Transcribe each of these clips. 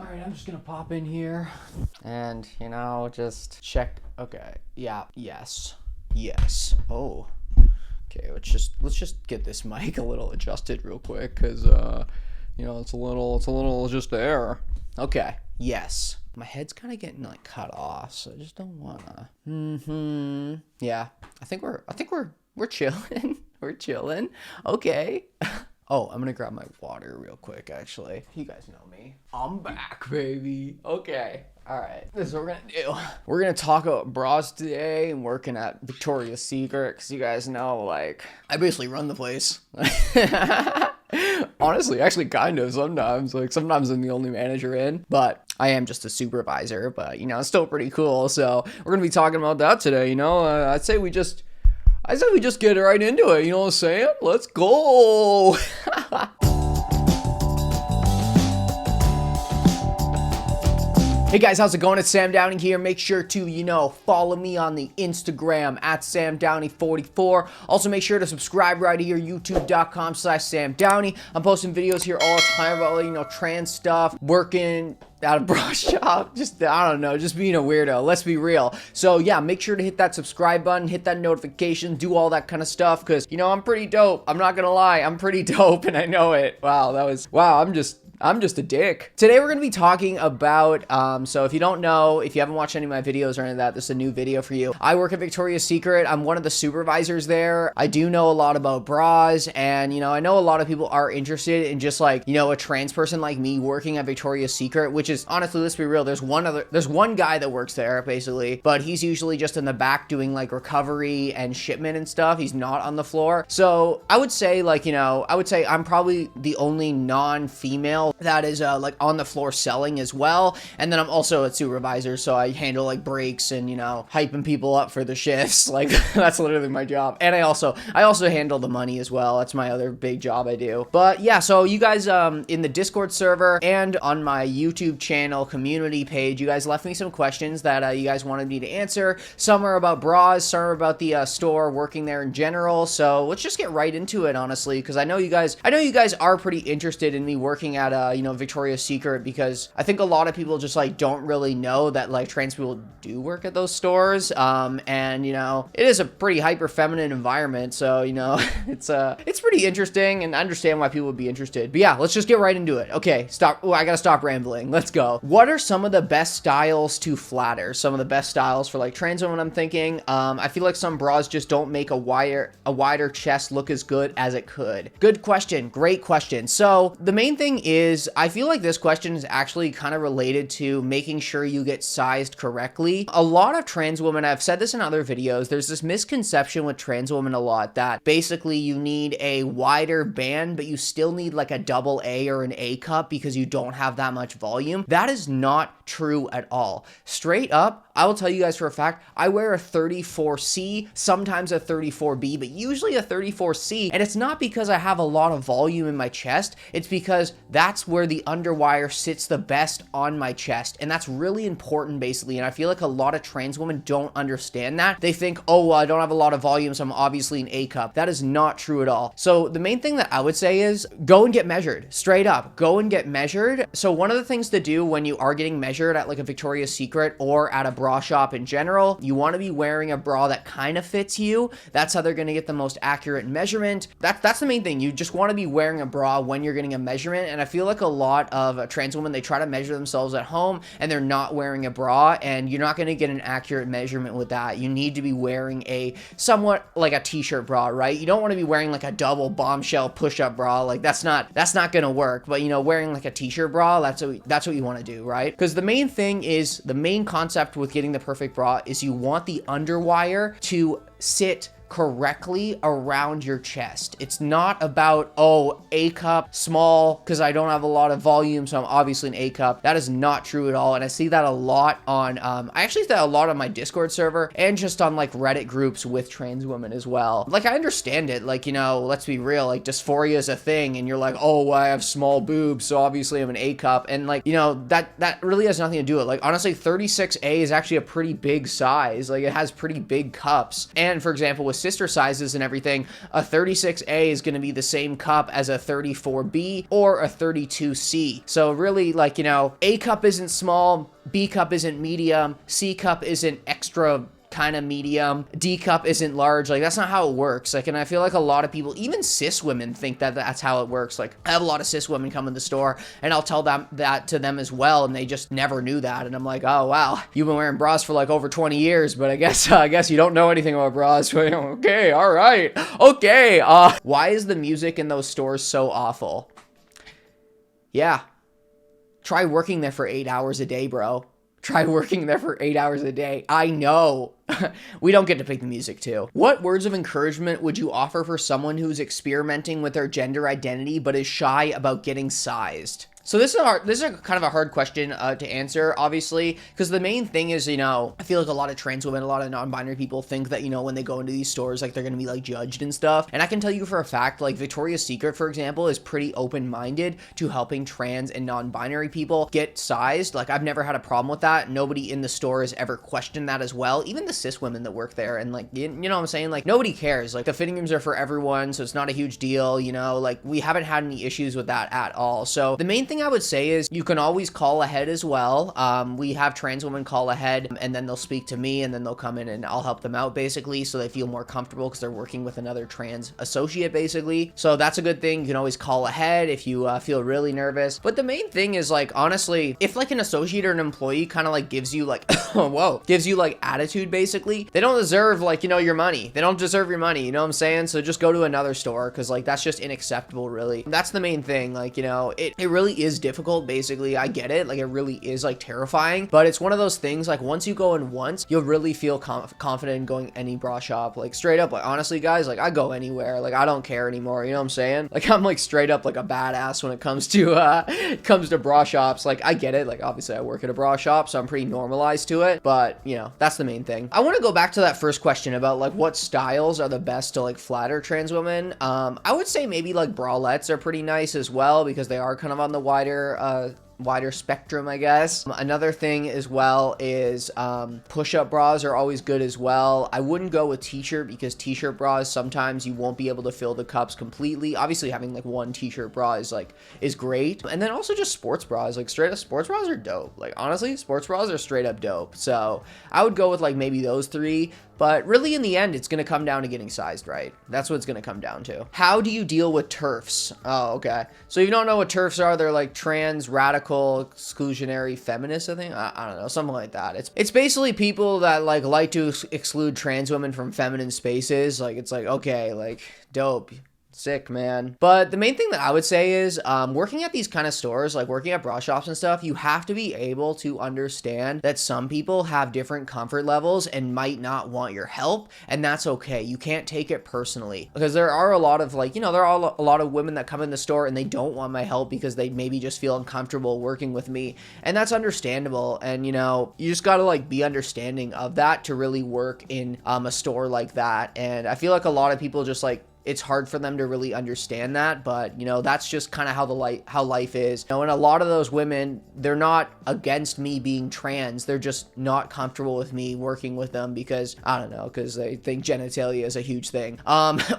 Alright, I'm just gonna pop in here and, you know, just check. Okay, yeah, yes. Oh, okay, let's just get this mic a little adjusted real quick, because, you know, it's a little just there. Okay, yes. My head's kind of getting, like, cut off, so I just don't wanna. Yeah, I think we're chilling. We're chilling. Okay. Oh, I'm gonna grab my water real quick, actually. You guys know me. I'm back, baby. Okay. All right. This is what we're gonna do. We're gonna talk about bras today and working at Victoria's Secret, because you guys know, like, I basically run the place. Honestly, actually, kind of sometimes. Like, sometimes I'm the only manager in, but I am just a supervisor, but, you know, it's still pretty cool. So we're gonna be talking about that today, you know? I say we just get right into it, you know what I'm saying? Let's go! Hey guys, how's it going? It's Sam Downey here. Make sure to, you know, follow me on the Instagram at SamDowney44. Also, make sure to subscribe right here, youtube.com/SamDowney. I'm posting videos here all the time about, you know, trans stuff, working at a bra shop, just, I don't know, just being a weirdo. Let's be real. So yeah, make sure to hit that subscribe button, hit that notification, do all that kind of stuff, because, you know, I'm pretty dope. I'm not gonna lie, I'm pretty dope, and I know it. Wow, I'm just a dick. Today we're gonna be talking about, so if you don't know, if you haven't watched any of my videos or any of that, this is a new video for you. I work at Victoria's Secret. I'm one of the supervisors there. I do know a lot about bras, and, you know, I know a lot of people are interested in just, like, you know, a trans person like me working at Victoria's Secret, which is, honestly, let's be real, there's one guy that works there, basically, but he's usually just in the back doing, like, recovery and shipment and stuff. He's not on the floor. So I would say, like, you know, I'm probably the only non-female that is like on the floor selling as well. And then I'm also a supervisor, so I handle, like, breaks and, you know, hyping people up for the shifts. Like, that's literally my job. And I also handle the money as well. That's my other big job I do. But yeah, so you guys in the Discord server and on my YouTube channel community page, you guys left me some questions that you guys wanted me to answer. Some are about bras, some are about the store, working there in general. So let's just get right into it, honestly, because I know you guys are pretty interested in me working at you know, Victoria's Secret, because I think a lot of people just, like, don't really know that, like, trans people do work at those stores. And, you know, it is a pretty hyper feminine environment, so, you know, it's pretty interesting, and I understand why people would be interested. But yeah, let's just get right into it. Okay, stop. Oh, I gotta stop rambling. Let's go. What are some of the best styles to flatter? Some of the best styles for, like, trans women, I'm thinking. I feel like some bras just don't make a wider chest look as good as it could. Good question. Great question. So the main thing is, I feel like this question is actually kind of related to making sure you get sized correctly. A lot of trans women, I've said this in other videos, there's this misconception with trans women a lot that basically you need a wider band, but you still need, like, a double A or an A cup because you don't have that much volume. That is not true at all. Straight up, I will tell you guys for a fact, I wear a 34C, sometimes a 34B, but usually a 34C, and it's not because I have a lot of volume in my chest, it's because that's where the underwire sits the best on my chest, and that's really important, basically, and I feel like a lot of trans women don't understand that. They think, oh, well, I don't have a lot of volume, so I'm obviously an A cup. That is not true at all. So the main thing that I would say is go and get measured. Straight up, go and get measured. So one of the things to do when you are getting measured at, like, a Victoria's Secret or at a bra shop in general, you want to be wearing a bra that kind of fits you. That's how they're going to get the most accurate measurement. That's the main thing. You just want to be wearing a bra when you're getting a measurement, and I feel like a lot of trans women, they try to measure themselves at home and they're not wearing a bra, and you're not going to get an accurate measurement with that. You need to be wearing a somewhat like a t-shirt bra, right? You don't want to be wearing, like, a double bombshell push-up bra. Like, that's not going to work. But, you know, wearing, like, a t-shirt bra, that's what you want to do, right? Because the main thing is, the main concept with getting the perfect bra is you want the underwire to sit correctly around your chest. It's not about, oh, A cup, small, because I don't have a lot of volume, so I'm obviously an A cup. That is not true at all, and I see that a lot on, I actually see that a lot on my Discord server, and just on, like, Reddit groups with trans women as well. Like, I understand it, like, you know, let's be real, like, dysphoria is a thing, and you're like, oh, well, I have small boobs, so obviously I'm an A cup, and, like, you know, that really has nothing to do with it. Like, honestly, 36A is actually a pretty big size. Like, it has pretty big cups, and, for example, with sister sizes and everything, a 36A is going to be the same cup as a 34B or a 32C. So really, like, you know, A cup isn't small, B cup isn't medium, C cup isn't extra kind of medium, D cup isn't large. Like, that's not how it works. Like, and I feel like a lot of people, even cis women, think that that's how it works. Like, I have a lot of cis women come in the store and I'll tell them that to them as well, and they just never knew that. And I'm like, oh wow, you've been wearing bras for like over 20 years, but I guess you don't know anything about bras. Okay, all right, okay. Why is the music in those stores so awful? Yeah, try working there for 8 hours a day, bro. Try working there for 8 hours a day. I know. We don't get to pick the music too. What words of encouragement would you offer for someone who's experimenting with their gender identity but is shy about getting sized? So this is kind of a hard question to answer, obviously, because the main thing is, you know, I feel like a lot of trans women, a lot of non-binary people think that, you know, when they go into these stores, like, they're going to be, like, judged and stuff. And I can tell you for a fact, like, Victoria's Secret, for example, is pretty open-minded to helping trans and non-binary people get sized. Like, I've never had a problem with that. Nobody in the store has ever questioned that as well. Even the cis women that work there, and, like, you know what I'm saying? Like, nobody cares. Like, the fitting rooms are for everyone, so it's not a huge deal, you know? Like, we haven't had any issues with that at all. So the main thing I would say is you can always call ahead as well. We have trans women call ahead, and then they'll speak to me, and then they'll come in and I'll help them out, basically, so they feel more comfortable because they're working with another trans associate, basically. So that's a good thing. You can always call ahead if you feel really nervous. But the main thing is, like, honestly, if like an associate or an employee kind of like gives you like gives you like attitude, basically, they don't deserve, like, you know, your money. They don't deserve your money, you know what I'm saying? So just go to another store, because like that's just unacceptable, really. That's the main thing. Like, you know, it really is difficult. Basically, I get it. Like, it really is like terrifying, but it's one of those things, like, once you go in once, you'll really feel confident in going any bra shop. Like, straight up, like, honestly, guys, like, I go anywhere. Like, I don't care anymore, you know what I'm saying? Like, I'm like straight up like a badass when it comes to bra shops. Like, I get it. Like, obviously I work at a bra shop, so I'm pretty normalized to it, but you know, that's the main thing. I want to go back to that first question about like what styles are the best to like flatter trans women. I would say maybe like bralettes are pretty nice as well, because they are kind of on the wider spectrum, I guess. Another thing as well is push-up bras are always good as well. I wouldn't go with t-shirt, because t-shirt bras, sometimes you won't be able to fill the cups completely. Obviously having like one t-shirt bra is great. And then also just sports bras, like straight up sports bras are dope. Like, honestly, sports bras are straight up dope. So I would go with like maybe those three. But really, in the end, it's going to come down to getting sized right. That's what it's going to come down to. How do you deal with TERFs? Oh, okay. So if you don't know what TERFs are, they're like trans, radical, exclusionary feminists, I think. I don't know, something like that. It's basically people that like to exclude trans women from feminine spaces. Like, it's like, okay, like, dope. Sick, man. But the main thing that I would say is working at these kind of stores, like working at bra shops and stuff, you have to be able to understand that some people have different comfort levels and might not want your help, and that's okay. You can't take it personally, because there are a lot of, like, you know, there are a lot of women that come in the store and they don't want my help because they maybe just feel uncomfortable working with me, and that's understandable. And, you know, you just gotta like be understanding of that to really work in a store like that. And I feel like a lot of people just like, it's hard for them to really understand that, but you know, that's just kind of how life is. You know, and a lot of those women, they're not against me being trans, they're just not comfortable with me working with them because, I don't know, because they think genitalia is a huge thing,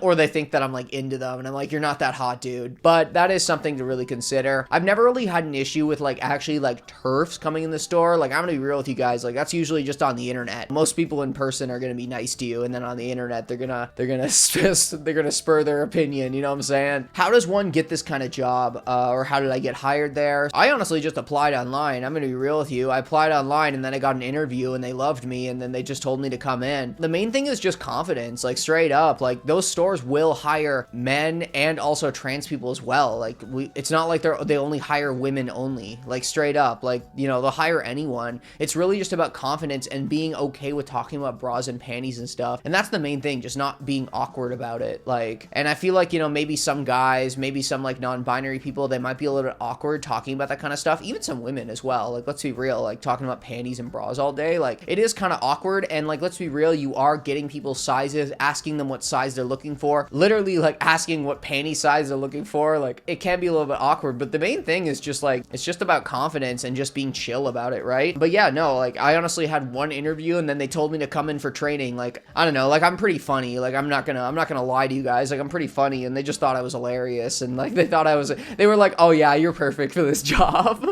or they think that I'm like into them, and I'm like, you're not that hot, dude. But that is something to really consider. I've never really had an issue with like actually like TERFs coming in the store. Like, I'm gonna be real with you guys, like, that's usually just on the internet. Most people in person are gonna be nice to you, and then on the internet they're gonna spur their opinion, you know what I'm saying? How does one get this kind of job, or how did I get hired there? I honestly just applied online. I'm gonna be real with you. I applied online, and then I got an interview, and they loved me, and then they just told me to come in. The main thing is just confidence, like, straight up. Like, those stores will hire men and also trans people as well. Like, it's not like they only hire women only, like, straight up. Like, you know, they'll hire anyone. It's really just about confidence and being okay with talking about bras and panties and stuff, and that's the main thing, just not being awkward about it. Like, like, and I feel like, you know, maybe some guys, maybe some like non-binary people, they might be a little bit awkward talking about that kind of stuff. Even some women as well. Like, let's be real, like talking about panties and bras all day, like it is kind of awkward. And like, let's be real, you are getting people's sizes, asking them what size they're looking for, literally like asking what panty size they're looking for. Like, it can be a little bit awkward, but the main thing is just like, it's just about confidence and just being chill about it, right? But yeah, no, like I honestly had one interview and then they told me to come in for training. Like, I don't know, like I'm pretty funny. Like, I'm not gonna lie to you guys. Like, I'm pretty funny, and they just thought I was hilarious, and like they were like, oh yeah, you're perfect for this job.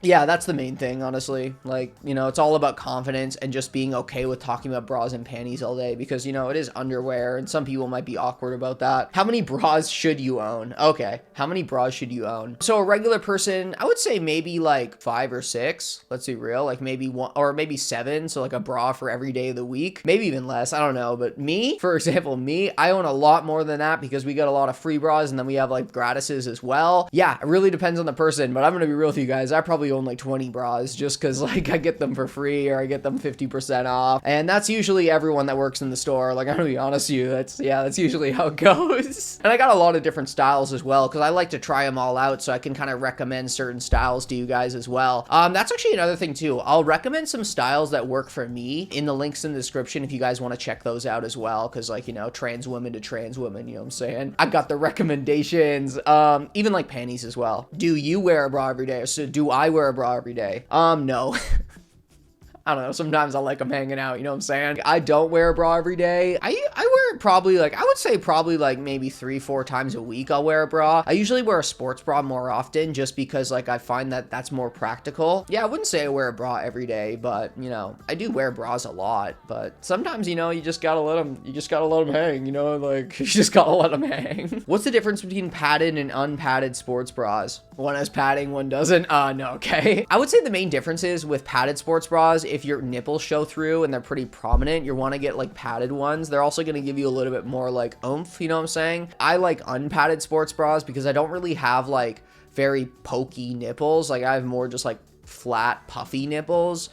Yeah, that's the main thing, honestly. Like, you know, it's all about confidence and just being okay with talking about bras and panties all day, because, you know, it is underwear and some people might be awkward about that. How many bras should you own? Okay, how many bras should you own? So a regular person, I would say maybe like 5 or 6. Let's be real, like maybe 1 or maybe 7. So like a bra for every day of the week, maybe even less. I don't know. But me, for example, I own a lot more than that because we got a lot of free bras and then we have like gratises as well. Yeah, it really depends on the person, but I'm gonna be real with you guys. I probably own like 20 bras just because like I get them for free or I get them 50% off, and that's usually everyone that works in the store. Like, I'm gonna be honest with you, that's usually how it goes. And I got a lot of different styles as well because I like to try them all out so I can kind of recommend certain styles to you guys as well. That's actually another thing too. I'll recommend some styles that work for me in the links in the description if you guys want to check those out as well, because like, you know, trans women to trans women, you know what I'm saying? I got the recommendations. Even like panties as well. Do you wear a bra every day? So do I wear a bra every day? No. I don't know, sometimes I like them hanging out, you know what I'm saying? I don't wear a bra every day. I wear it probably like, I would say probably like maybe 3-4 times a week I'll wear a bra. I usually wear a sports bra more often just because like I find that that's more practical. Yeah, I wouldn't say I wear a bra every day, but you know, I do wear bras a lot, but sometimes, you know, you just gotta let them hang, you know, like you just gotta let them hang. What's the difference between padded and unpadded sports bras? One has padding, one doesn't. No, okay. I would say the main difference is with padded sports bras, if your nipples show through and they're pretty prominent, you want to get like padded ones. They're also going to give you a little bit more like oomph, you know what I'm saying? I like unpadded sports bras because I don't really have like very pokey nipples. Like, I have more just like flat puffy nipples,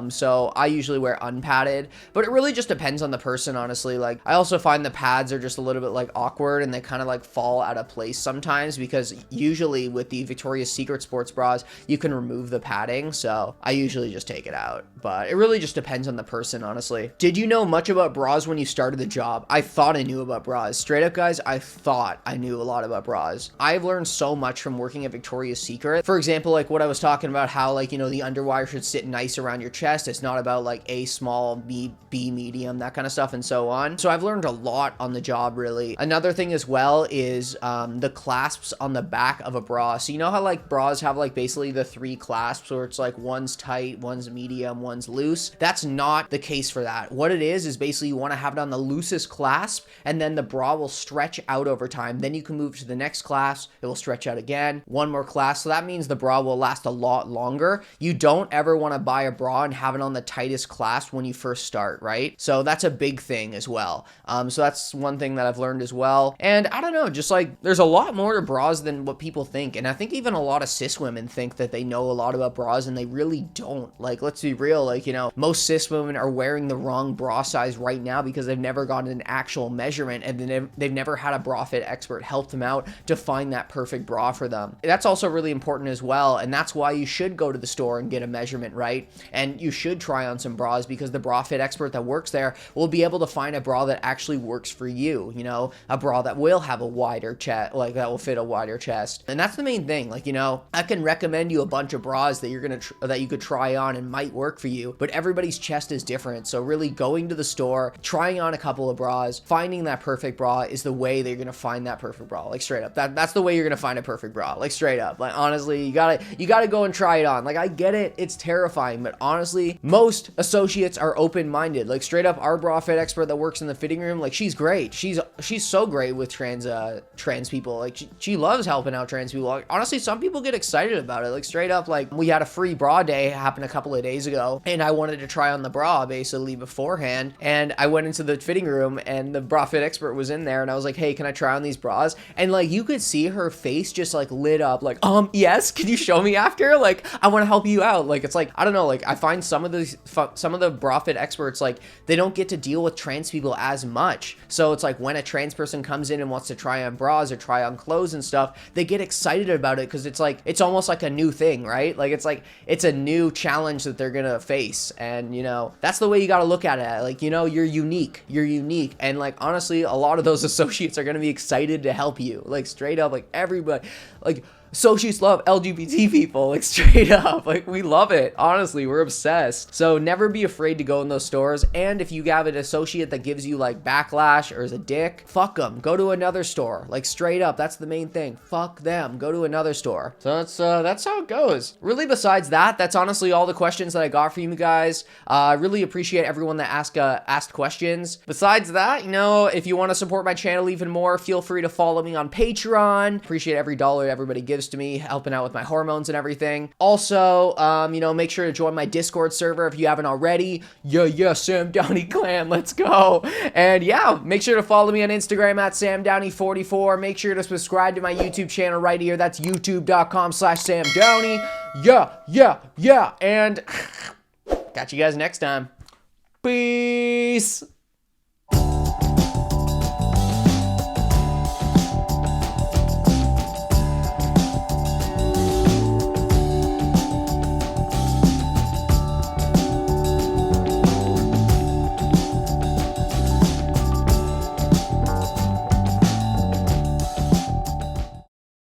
so I usually wear unpadded, but it really just depends on the person, honestly. Like, I also find the pads are just a little bit like awkward and they kind of like fall out of place sometimes, because usually with the Victoria's Secret sports bras you can remove the padding, so I usually just take it out. But it really just depends on the person, honestly. Did you know much about bras when you started the job? I thought I knew about bras. Straight up, guys, I thought I knew a lot about bras. I've learned so much from working at Victoria's Secret. For example, like what I was talking about, how like, you know, the underwire should sit nice around your chest. It's not about like A small, B medium, that kind of stuff, and so on. So I've learned a lot on the job, really. Another thing as well is the clasps on the back of a bra. So you know how like bras have like basically the 3 clasps where it's like one's tight, one's medium, one's loose? That's not the case for that. What it is basically you want to have it on the loosest clasp, and then the bra will stretch out over time. Then you can move to the next clasp, it will stretch out again, one more clasp. So that means the bra will last a lot longer. You don't ever want to buy a bra and have it on the tightest clasp when you first start, right? So that's a big thing as well. So that's one thing that I've learned as well. And I don't know, just like there's a lot more to bras than what people think. And I think even a lot of cis women think that they know a lot about bras, and they really don't. Like, let's be real, like, you know, most cis women are wearing the wrong bra size right now because they've never gotten an actual measurement, and then they've never had a bra fit expert help them out to find that perfect bra for them. That's also really important as well, and that's why you should go to the store and get a measurement, right? And you should try on some bras, because the bra fit expert that works there will be able to find a bra that actually works for you, you know, a bra that will have a wider chest, like that will fit a wider chest. And that's the main thing. Like, you know, I can recommend you a bunch of bras that that you could try on and might work for you, but everybody's chest is different. So really going to the store, trying on a couple of bras, finding that perfect bra is the way that you're gonna find that perfect bra. Like, straight up, that's the way you're gonna find a perfect bra. Like, straight up, like, honestly, you gotta go and try it on. Like, I get it, it's terrifying, but honestly, most associates are open-minded. Like, straight up, our bra fit expert that works in the fitting room, like, she's great. She's so great with trans people. Like, she loves helping out trans people. Like, honestly, some people get excited about it. Like, straight up, like, we had a free bra day happen a couple of days ago, and I wanted to try on the bra basically beforehand, and I went into the fitting room, and the bra fit expert was in there, and I was like, hey, can I try on these bras? And like, you could see her face just like lit up, like, yes, can you show me after? Like, I want to help you out. Like, it's like, I don't know, like, I find some of the bra fit experts, like, they don't get to deal with trans people as much. So it's like when a trans person comes in and wants to try on bras or try on clothes and stuff, they get excited about it because it's like, it's almost like a new thing, right? Like, it's like, it's a new challenge that they're gonna face. And, you know, that's the way you gotta look at it. Like, you know, you're unique. You're unique. And, like, honestly, a lot of those associates are gonna be excited to help you. Like, straight up, like, everybody, like, associates love LGBT people, like, straight up. Like, we love it. Honestly, we're obsessed. So never be afraid to go in those stores. And if you have an associate that gives you like backlash or is a dick, fuck them. Go to another store. Like, straight up. That's the main thing. Fuck them. Go to another store. So that's how it goes. Really, besides that, that's honestly all the questions that I got for you guys. I really appreciate everyone that asked questions. Besides that, you know, if you want to support my channel even more, feel free to follow me on Patreon. Appreciate every dollar everybody gives to me, helping out with my hormones and everything. Also, you know, make sure to join my Discord server if you haven't already. Yeah, Sam Downey clan, let's go. And yeah, make sure to follow me on Instagram at SamDowney44. Make sure to subscribe to my YouTube channel right here. That's youtube.com/SamDowney. Yeah. And catch you guys next time. Peace.